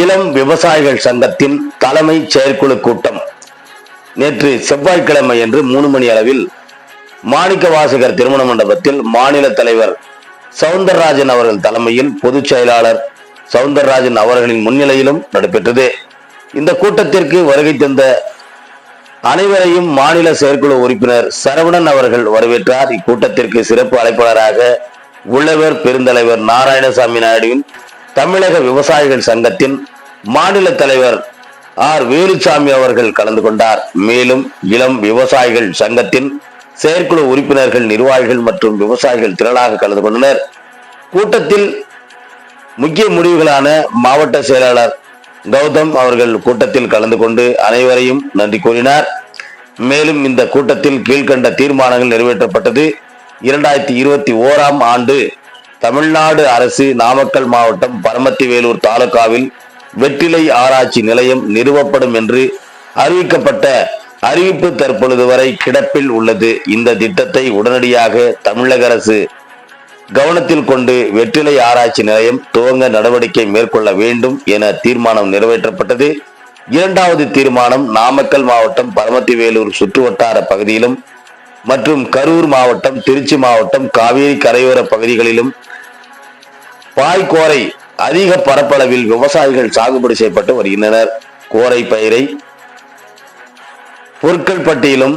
இளம் விவசாயிகள் சங்கத்தின் தலைமை செயற்குழு கூட்டம் நேற்று செவ்வாய்க்கிழமை அன்று 3 மணி அளவில் மாணிக்கவாசகர் திருமண மண்டபத்தில் மாநில தலைவர் சவுந்தரராஜன் அவர்கள் தலைமையில் பொதுச் செயலாளர் சவுந்தரராஜன் அவர்களின் முன்னிலையிலும் நடைபெற்றது. இந்த கூட்டத்திற்கு வருகை தந்த அனைவரையும் மாநில செயற்குழு உறுப்பினர் சரவணன் அவர்கள் வரவேற்றார். இக்கூட்டத்திற்கு சிறப்பு அழைப்பாளராக உழவர் பெருந்தலைவர் நாராயணசாமி நாயுடுவின் தமிழக விவசாயிகள் சங்கத்தின் மாநில தலைவர் ஆர் வேலுச்சாமி அவர்கள் கலந்து கொண்டார். மேலும் இளம் விவசாயிகள் சங்கத்தின் செயற்குழு உறுப்பினர்கள், நிர்வாகிகள் மற்றும் விவசாயிகள் திரளாக கலந்து கொண்டனர். கூட்டத்தில் முக்கிய முடிவுகளான மாவட்ட செயலாளர் கௌதம் அவர்கள் கூட்டத்தில் கலந்து கொண்டு அனைவரையும் நன்றி கூறினார். மேலும் இந்த கூட்டத்தில் கீழ்கண்ட தீர்மானங்கள் நிறைவேற்றப்பட்டது. 2021ஆம் ஆண்டு தமிழ்நாடு அரசு நாமக்கல் மாவட்டம் பரமத்திவேலூர் தாலுகாவில் வெற்றிலை ஆராய்ச்சி நிலையம் நிறுவப்படும் என்று அறிவிக்கப்பட்ட அறிவிப்பு தற்பொழுது வரை கிடப்பில் உள்ளது. இந்த திட்டத்தை உடனடியாக தமிழக அரசு கவனத்தில் கொண்டு வெற்றிலை ஆராய்ச்சி நிலையம் துவங்க நடவடிக்கை மேற்கொள்ள வேண்டும் என தீர்மானம் நிறைவேற்றப்பட்டது. 2வது தீர்மானம் நாமக்கல் மாவட்டம் பரமத்திவேலூர் சுற்றுவட்டார பகுதியிலும் மற்றும் கரூர் மாவட்டம், திருச்சி மாவட்டம் காவேரி கரையோர பகுதிகளிலும் பாய்கோரை அதிக பரப்பளவில் விவசாயிகள் சாகுபடி செய்யப்பட்டு வருகின்றனர். கோரை பயிரை பொருட்கள் பட்டியலும்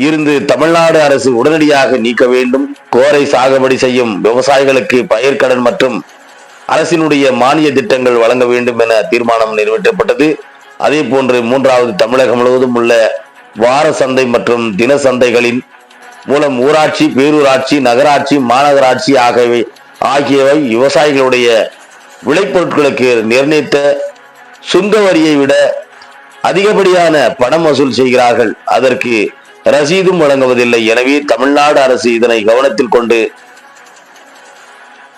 இருந்து தமிழ்நாடு அரசு உடனடியாக நீக்க வேண்டும். கோரை சாகுபடி செய்யும் விவசாயிகளுக்கு பயிர்க்கடன் மற்றும் அரசினுடைய மானிய திட்டங்கள் வழங்க வேண்டும் என தீர்மானம் நிறைவேற்றப்பட்டது. அதே போன்று 3வது தமிழகம் முழுவதும் உள்ள வார சந்தை மற்றும் தின சந்தைகளின் மூலம் ஊராட்சி, பேரூராட்சி, நகராட்சி, மாநகராட்சி ஆகியவை விவசாயிகளுடைய விளைபொருட்களுக்கு நிர்ணயித்த சுங்க வரியை விட அதிகப்படியான பணம் வசூல் செய்கிறார்கள். அதற்கு ரசீதும் வழங்குவதில்லை. எனவே தமிழ்நாடு அரசு இதனை கவனத்தில் கொண்டு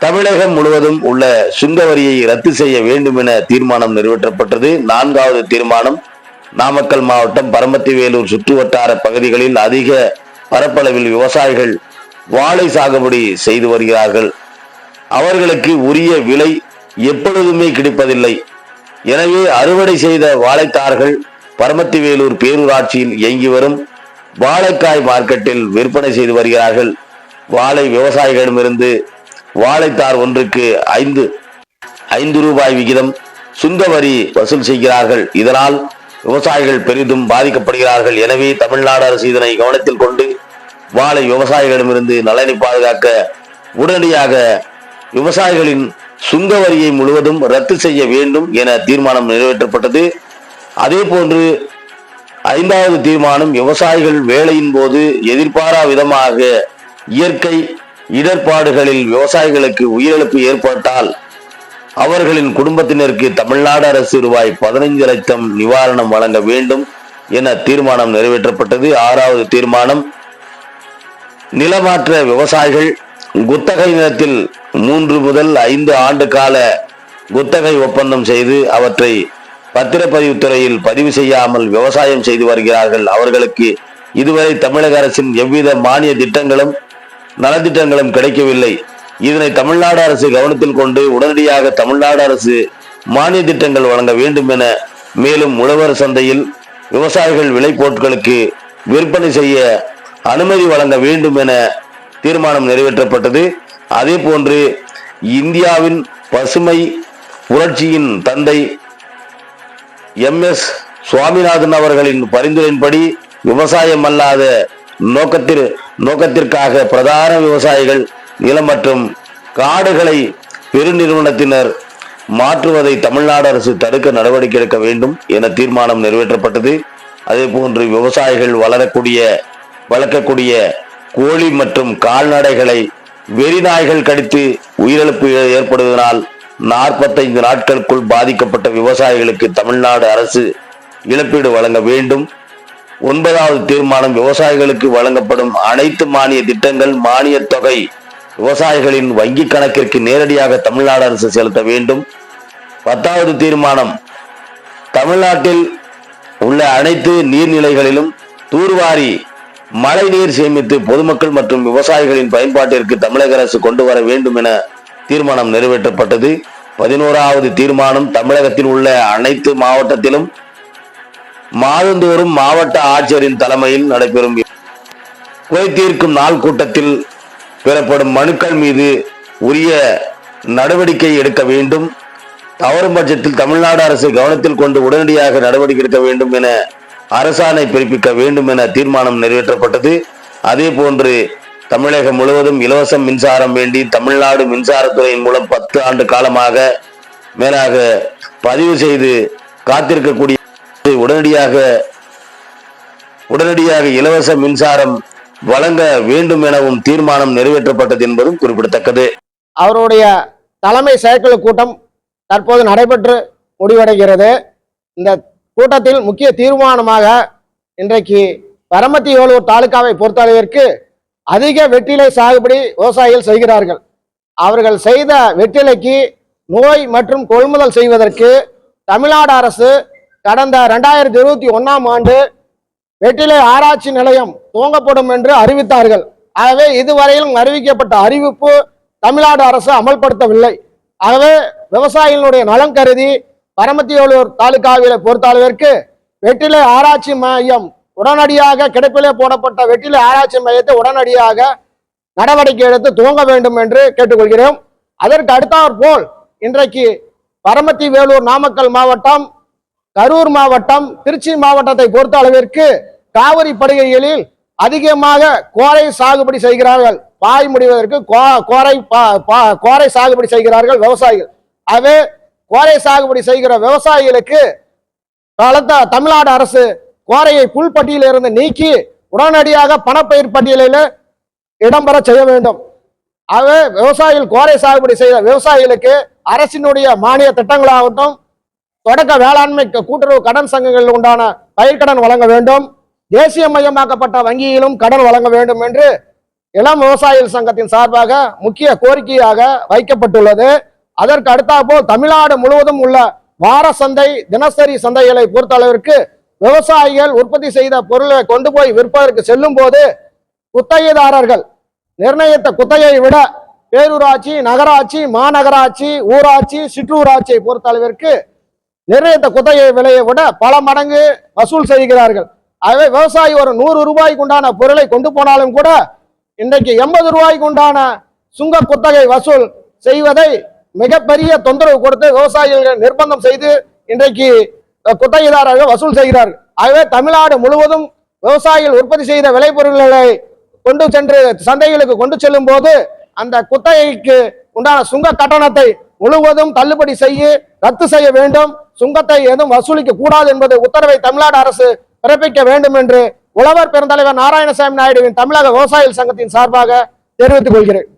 தமிழகம் முழுவதும் உள்ள சுங்க வரியை ரத்து செய்ய வேண்டும் என தீர்மானம் நிறைவேற்றப்பட்டது. 4வது தீர்மானம் நாமக்கல் மாவட்டம் பரமத்திவேலூர் சுற்றுவட்டார பகுதிகளில் அதிக பரப்பளவில் விவசாயிகள் வாழை சாகுபடி செய்து வருகிறார்கள். அவர்களுக்கு உரிய விலை எப்பொழுதுமே கிடைப்பதில்லை. எனவே அறுவடை செய்த வாழைத்தார்கள் பரமத்திவேலூர் பேரூராட்சியில் இயங்கி வரும் வாழைக்காய் மார்க்கெட்டில் விற்பனை செய்து வருகிறார்கள். வாழை விவசாயிகளிடமிருந்து வாழைத்தார் ஒன்றுக்கு 5 ரூபாய் விகிதம் சுங்க வரி வசூல் செய்கிறார்கள். இதனால் விவசாயிகள் பெரிதும் பாதிக்கப்படுகிறார்கள். எனவே தமிழ்நாடு அரசு இதனை கவனத்தில் கொண்டு வாழை விவசாயிகளிடமிருந்து நலனை பாதுகாக்க உடனடியாக விவசாயிகளின் சுங்க வரியை முழுவதும் ரத்து செய்ய வேண்டும் என தீர்மானம் நிறைவேற்றப்பட்டது. அதே போன்று 5வது தீர்மானம் விவசாயிகள் வேலையின் போது எதிர்பாரா விதமாக இயற்கை இடர்பாடுகளில் விவசாயிகளுக்கு உயிரிழப்பு ஏற்பட்டால் அவர்களின் குடும்பத்தினருக்கு தமிழ்நாடு அரசு ரூபாய் 15 லட்சம் நிவாரணம் வழங்க வேண்டும் என தீர்மானம் நிறைவேற்றப்பட்டது. 6வது தீர்மானம் நிலமாற்ற விவசாயிகள் குத்தகை நிலத்தில் 3 முதல் 5 ஆண்டு கால குத்தகை ஒப்பந்தம் செய்து அவற்றை பத்திரப்பதிவுத்துறையில் பதிவு செய்யாமல் விவசாயம் செய்து வருகிறார்கள். அவர்களுக்கு இதுவரை தமிழக அரசின் எவ்வித மானிய திட்டங்களும் நலத்திட்டங்களும் கிடைக்கவில்லை. இதனை தமிழ்நாடு அரசு கவனத்தில் கொண்டு உடனடியாக தமிழ்நாடு அரசு மானிய திட்டங்கள் வழங்க வேண்டும் என, மேலும் உழவர் சந்தையில் விவசாயிகள் விளைபொருட்களுக்கு விற்பனை செய்ய அனுமதி வழங்க வேண்டும் என தீர்மானம் நிறைவேற்றப்பட்டது. அதே போன்று இந்தியாவின் பசுமை புரட்சியின் தந்தை MS சுவாமிநாதன் அவர்களின் பரிந்துரையின்படி விவசாயம் அல்லாத நோக்கத்திற்காக பிரதான விவசாயிகள் நிலம் மற்றும் காடுகளை பெருநிறுவனத்தினர் மாற்றுவதை தமிழ்நாடு அரசு தடுக்க நடவடிக்கை எடுக்க வேண்டும் என தீர்மானம் நிறைவேற்றப்பட்டது. அதே போன்று விவசாயிகள் வளர்க்கக்கூடிய கோழி மற்றும் கால்நடைகளை வெறிநாய்கள் கடித்து உயிரிழப்பு ஏற்படுவதனால் 45 நாட்களுக்குள் பாதிக்கப்பட்ட விவசாயிகளுக்கு தமிழ்நாடு அரசு இழப்பீடு வழங்க வேண்டும். 9வது தீர்மானம் விவசாயிகளுக்கு வழங்கப்படும் அனைத்து மானிய திட்டங்கள், மானிய தொகை விவசாயிகளின் வங்கி கணக்கிற்கு நேரடியாக தமிழ்நாடு அரசு செலுத்த வேண்டும். 10வது தீர்மானம் தமிழ்நாட்டில் உள்ள அனைத்து நீர்நிலைகளிலும் தூர்வாரி மழை நீர் சேமித்து பொதுமக்கள் மற்றும் விவசாயிகளின் பயன்பாட்டிற்கு தமிழக அரசு கொண்டு வர வேண்டும் என தீர்மானம் நிறைவேற்றப்பட்டது. 11வது தீர்மானம் தமிழகத்தில் உள்ள அனைத்து மாவட்டத்திலும் மாதந்தோறும் மாவட்ட ஆட்சியரின் தலைமையில் நடைபெறும் குறை தீர்க்கும் நாள் கூட்டத்தில் பெறப்படும் மனுக்கள் மீது உரிய நடவடிக்கை எடுக்க வேண்டும். தவறும் பட்சத்தில் தமிழ்நாடு அரசு கவனத்தில் கொண்டு உடனடியாக நடவடிக்கை எடுக்க வேண்டும் என அரசாணை பிறப்பிக்க வேண்டும் என தீர்மானம் நிறைவேற்றப்பட்டது. அதே போன்று தமிழகம் முழுவதும் இலவச மின்சாரம் வேண்டி தமிழ்நாடு மின்சாரத்துறையின் மூலம் 10 ஆண்டு காலமாக மேலாக பதிவு செய்து காத்திருக்கக்கூடிய உடனடியாக இலவச மின்சாரம் வழங்க வேண்டும் எனவும் தீர்மானம் நிறைவேற்றப்பட்டது என்பதும் குறிப்பிடத்தக்கது. அவருடைய தலைமை செயற்குழு கூட்டம் தற்போது நடைபெற்று முடிவடைகிறது. இந்த கூட்டத்தில் முக்கிய தீர்மானமாக இன்றைக்கு பரமத்தி வேலூர் தாலுகாவை பொறுத்தளவிற்கு அதிக வெற்றிலை சாகுபடி விவசாயிகள் செய்கிறார்கள். அவர்கள் செய்த வெற்றிலைக்கு நோய் மற்றும் கொள்முதல் செய்வதற்கு தமிழ்நாடு அரசு கடந்த 2021ஆம் ஆண்டு வெற்றிலை ஆராய்ச்சி நிலையம் துவங்கப்படும் என்று அறிவித்தார்கள். ஆகவே இதுவரையிலும் அறிவிக்கப்பட்ட அறிவிப்பு தமிழ்நாடு அரசு அமல்படுத்தவில்லை. ஆகவே விவசாயிகளுடைய நலம் கருதி பரமத்தி வேலூர் தாலுகாவில பொறுத்தளவிற்கு வெற்றிலை ஆராய்ச்சி மையம் உடனடியாக கிடப்பிலே போடப்பட்ட வெற்றிலை ஆராய்ச்சி மையத்தை உடனடியாக நடவடிக்கை எடுத்து துவங்க வேண்டும் என்று கேட்டுக்கொள்கிறோம். அதற்கு அடுத்தாற் போல் இன்றைக்கு பரமத்தி வேலூர் நாமக்கல் மாவட்டம், கரூர் மாவட்டம், திருச்சி மாவட்டத்தை பொறுத்த அளவிற்கு காவிரி படுகைகளில் அதிகமாக கோரை சாகுபடி செய்கிறார்கள். பாய் முடிவதற்கு கோரை சாகுபடி செய்கிறார்கள் விவசாயிகள். ஆகவே கோரை சாகுபடி செய்கிற விவசாயிகளுக்கு தமிழ்நாடு அரசு கோரையை புல் பட்டியலிருந்து நீக்கி உடனடியாக பணப்பயிர் பட்டியலில் இடம்பெற செய்ய வேண்டும். ஆகவே விவசாயிகள் கோரை சாகுபடி செய்த விவசாயிகளுக்கு அரசினுடைய மானிய திட்டங்களாகட்டும், தொடக்க வேளாண்மை கூட்டுறவு கடன் சங்கங்களில் உண்டான பயிர்க்கடன் வழங்க வேண்டும். தேசிய மயமாக்கப்பட்ட வங்கியிலும் கடன் வழங்க வேண்டும் என்று இளம் விவசாயிகள் சங்கத்தின் சார்பாக முக்கிய கோரிக்கையாக வைக்கப்பட்டுள்ளது. அதற்கு அடுத்தாற்போல் தமிழ்நாடு முழுவதும் உள்ள வார சந்தை, தினசரி சந்தைகளை பொறுத்த அளவிற்கு விவசாயிகள் உற்பத்தி செய்த பொருளை கொண்டு போய் விற்பதற்கு செல்லும் போது குத்தகைதாரர்கள் நிர்ணயித்த குத்தகையை விட பேரூராட்சி, நகராட்சி, மாநகராட்சி, ஊராட்சி, சிற்றூராட்சியை பொறுத்த அளவிற்கு நிர்ணயித்த குத்தகை விலையை விட பல மடங்கு வசூல் செய்கிறார்கள். ஆகவே விவசாயி ஒரு 100 ரூபாய்க்கு உண்டான பொருளை கொண்டு போனாலும் கூட இன்றைக்கு 80 ரூபாய்க்கு உண்டான சுங்க குத்தகை வசூல் செய்வதை மிகப்பெரிய தொந்தரவு கொடுத்து விவசாயிகள் நிர்பந்தம் செய்து இன்றைக்கு குத்தகைதாரர்கள் வசூல் செய்கிறார்கள். ஆகவே தமிழ்நாடு முழுவதும் விவசாயிகள் உற்பத்தி செய்த விளைபொருட்களை கொண்டு சென்று சந்தைகளுக்கு கொண்டு செல்லும் போது அந்த குத்தகைக்கு உண்டான சுங்க கட்டணத்தை முழுவதும் தள்ளுபடி ரத்து செய்ய வேண்டும். சுங்கத்தை எதுவும் வசூலிக்க கூடாது என்பது உத்தரவை தமிழ்நாடு அரசு பிறப்பிக்க வேண்டும் என்று உழவர் பெருந்தலைவர் நாராயணசாமி நாயுடுவின் தமிழக விவசாயிகள் சங்கத்தின் சார்பாக தெரிவித்துக் கொள்கிறேன்.